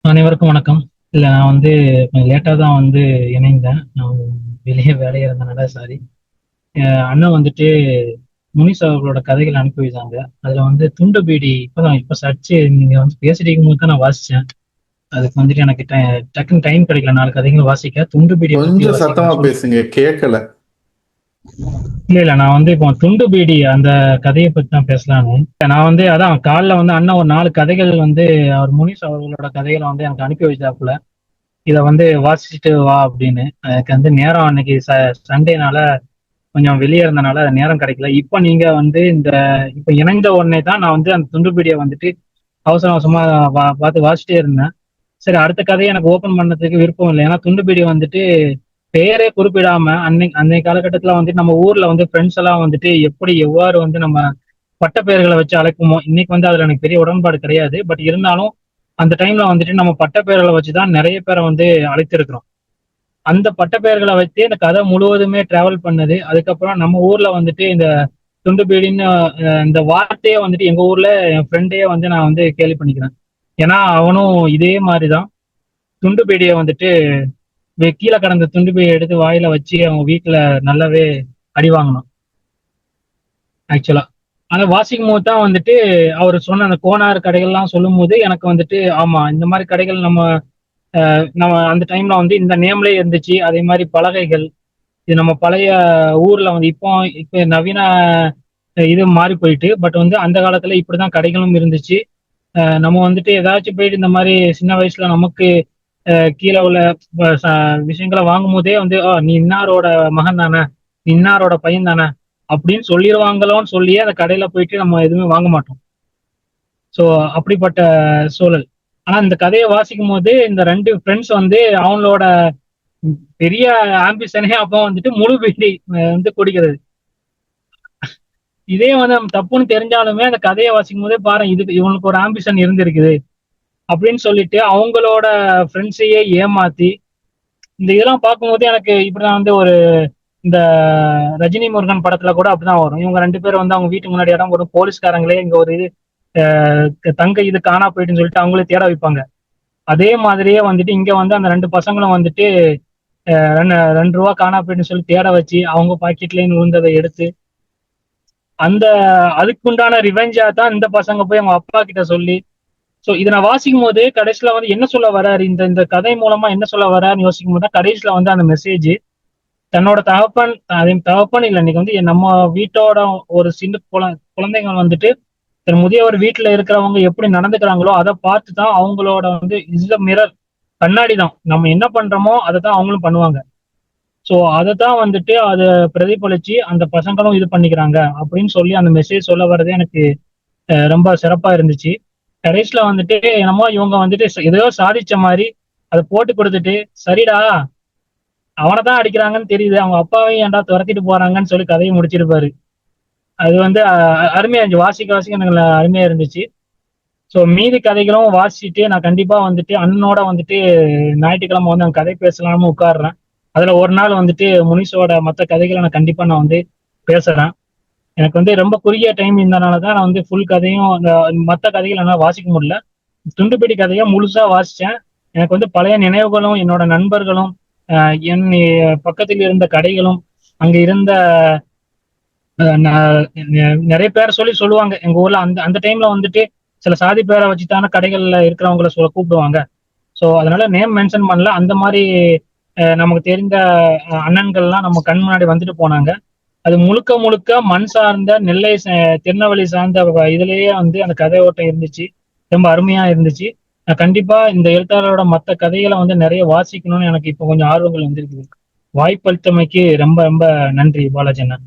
அனைவருக்கும் வணக்கம். இல்ல நான் கொஞ்சம் லேட்டா தான் இணைந்தேன். நான் வெளியே வேலையா இருந்தனால சாரி. அண்ணன் முனிஸ் அவர்களோட கதைகள் அனுப்பி வைத்தாங்க. அதுல துண்டு பீடி இப்ப சர்ச்சு நீங்க பேசிட்டு இருக்கும்போது தான் நான் வாசிச்சேன். அதுக்கு எனக்கு டக்குன்னு டைம் கிடைக்கல 4 கதைகள் வாசிக்க. துண்டு பீடியை பத்தி கொஞ்சம் சத்தமா பேசுங்க, கேட்கல. இல்ல நான் இப்போ துண்டு பீடி அந்த கதையை பத்தி தான் பேசலான்னு. நான் அதான் காலைல அண்ணன் ஒரு 4 கதைகள் அவர் முனிஸ் அவர்களோட கதைகளை எனக்கு அனுப்பி வச்சாப்புல. இத வாசிச்சுட்டு வா அப்படின்னு. எனக்கு நேரம் அன்னைக்கு சண்டேனால கொஞ்சம் வெளியே இருந்தனால நேரம் கிடைக்கல. இப்ப நீங்க இந்த இப்ப இணைந்த உடனே தான் நான் அந்த துண்டுபீடியை அவசர அவசரமா பார்த்து வாசிச்சிட்டே இருந்தேன். சரி, அடுத்த கதையை எனக்கு ஓபன் பண்ணதுக்கு விருப்பம் இல்லை. ஏன்னா துண்டுபீடி பேரே குறிப்பிடாம அன்னைக்கு காலகட்டத்துல நம்ம ஊர்ல ஃப்ரெண்ட்ஸ் எல்லாம் எப்படி எவ்வாறு நம்ம பட்ட பெயர்களை வச்சு அழைப்போமோ, இன்னைக்கு அதுல எனக்கு பெரிய உடன்பாடு கிடையாது. பட் இருந்தாலும் அந்த டைம்ல நம்ம பட்ட பெயர்களை வச்சுதான் நிறைய பேரை அழைத்திருக்கிறோம். அந்த பட்ட பெயர்களை வச்சு இந்த கதை முழுவதுமே டிராவல் பண்ணது. அதுக்கப்புறம் நம்ம ஊர்ல இந்த துண்டு பீடின்னு இந்த வார்த்தையே எங்க ஊர்ல என் ஃப்ரெண்டே நான் கேலி பண்ணிக்கிறேன். ஏன்னா அவனும் இதே மாதிரிதான் துண்டு பீடியை கீழே கடந்த துண்டு பீடியை எடுத்து வாயில வச்சு அவங்க வீட்டுல நல்லாவே அடி வாங்கணும் ஆக்சுவலா. ஆனா வாசிக்கும் போது தான் அவர் சொன்ன அந்த கோனார் கடைகள்லாம் சொல்லும் போது எனக்கு ஆமா, இந்த மாதிரி கடைகள் நம்ம அந்த டைம்ல இந்த நேம்லயே இருந்துச்சு. அதே மாதிரி பலகைகள், இது நம்ம பழைய ஊர்ல இப்போ இப்ப நவீன இது மாறி போயிட்டு. பட் அந்த காலத்துல இப்படிதான் கடைகளும் இருந்துச்சு. நம்ம ஏதாச்சும் போயிட்டு இந்த மாதிரி சின்ன வயசுல நமக்கு கீழே உள்ள விஷயங்களை வாங்கும் போதே நீ இன்னாரோட மகன் தானே, நீ இன்னாரோட பையன் தானே அப்படின்னு சொல்லிடுவாங்களோன்னு சொல்லியே அந்த கடையில போயிட்டு நம்ம எதுவுமே வாங்க மாட்டோம். ஸோ அப்படிப்பட்ட சூழல். ஆனா இந்த கதையை வாசிக்கும் போது இந்த 2 ஃப்ரெண்ட்ஸ் அவங்களோட பெரிய ஆம்பிஷனே அப்போ முழு பீடி குடிக்கிறது. இதே நம்ம தப்புன்னு தெரிஞ்சாலுமே அந்த கதையை வாசிக்கும் போதே பாரு, இதுக்கு இவனுக்கு ஒரு ஆம்பிஷன் இருந்திருக்குது அப்படின்னு சொல்லிட்டு அவங்களோட ஃப்ரெண்ட்ஸையே ஏமாத்தி இந்த இதெல்லாம் பார்க்கும்போது எனக்கு இப்படிதான் ஒரு இந்த ரஜினி முருகன் படத்துல கூட அப்படிதான் வரும். இவங்க 2 பேரும் அவங்க வீட்டுக்கு முன்னாடி இடம் ஒரு போலீஸ்காரங்களே இங்க ஒரு இது தங்க இது காணா போயிட்டுன்னு சொல்லிட்டு அவங்களே தேட வைப்பாங்க. அதே மாதிரியே இங்க அந்த 2 பசங்களும் 2 ரூபா காணா போயிட்டுன்னு சொல்லி தேட வச்சு அவங்க பாக்கெட்லேயும் விழுந்ததை எடுத்து அந்த அதுக்குண்டான ரிவெஞ்சா தான் இந்த பசங்க போய் அவங்க அப்பா கிட்ட சொல்லி. ஸோ இதை நான் வாசிக்கும் போது கடைசியில என்ன சொல்ல வர்றாரு, இந்த இந்த கதை மூலமா என்ன சொல்ல வர்றாருன்னு யோசிக்கும் போது தான் கடைசியில அந்த மெசேஜ் தன்னோட தகப்பன், அதே தகப்பன் இல்லை, இன்னைக்கு நம்ம வீட்டோட ஒரு சின்ன குழந்தைங்க தன் முதியவர் வீட்டுல இருக்கிறவங்க எப்படி நடந்துக்கிறாங்களோ அதை பார்த்து தான் அவங்களோட இஸ் மிரர், கண்ணாடி தான் நம்ம என்ன பண்றோமோ அதை தான் அவங்களும் பண்ணுவாங்க. ஸோ அதை தான் அதை பிரதிபலிச்சு அந்த பசங்களும் இது பண்ணிக்கிறாங்க அப்படின்னு சொல்லி அந்த மெசேஜ் சொல்ல வர்றதே எனக்கு ரொம்ப சிறப்பா இருந்துச்சு. கடைசியில என்னமோ இவங்க எதையோ சாதிச்ச மாதிரி அதை போட்டு கொடுத்துட்டு, சரிடா அவனை தான் அடிக்கிறாங்கன்னு தெரியுது, அவங்க அப்பாவையும் ஏன்டா துரத்திட்டு போறாங்கன்னு சொல்லி கதையை முடிச்சிருப்பாரு. அது அருமையா இருந்துச்சு, வாசிக்க வாசிக்க எனக்கு அருமையா இருந்துச்சு. ஸோ மீதி கதைகளும் வாசிச்சுட்டு நான் கண்டிப்பா அண்ணனோட ஞாயிற்றுக்கிழமை அவன் கதை பேசலாம்னு உட்காடுறேன். அதுல ஒரு நாள் முனிஷோட மற்ற கதைகளை நான் கண்டிப்பா நான் பேசுறேன். எனக்கு ரொம்ப குறுகிய டைம் இருந்தனாலதான் நான் ஃபுல் கதையும் அந்த மற்ற கதைகள் என்னால வாசிக்க முடியல. துண்டுபிடி கதையை முழுசா வாசிச்சேன். எனக்கு பழைய நினைவுகளும் என்னோட நண்பர்களும் என் பக்கத்தில் இருந்த கடைகளும் அங்க இருந்த நிறைய பேர் சொல்லுவாங்க எங்க ஊர்ல அந்த அந்த டைம்ல சில சாதி பேரை வச்சுட்டான கடைகள்ல இருக்கிறவங்கள கூப்பிடுவாங்க. ஸோ அதனால நேம் மென்ஷன் பண்ணல. அந்த மாதிரி நமக்கு தெரிந்த அண்ணன்கள்லாம் நம்ம கண் முன்னாடி வந்துட்டு போனாங்க. அது முழுக்க முழுக்க மண் சார்ந்த நெல்லை திருநெல்வேலி சார்ந்த இதுலயே அந்த கதை ஓட்டம் இருந்துச்சு. ரொம்ப அருமையா இருந்துச்சு. கண்டிப்பா இந்த எழுத்தாளரோட மற்ற கதைகளை நிறைய வாசிக்கணும்னு எனக்கு இப்போ கொஞ்சம் ஆர்வங்கள் வந்திருக்குது. வாய்ப்பளித்தமைக்கு ரொம்ப ரொம்ப நன்றி பாலாஜி அண்ணா.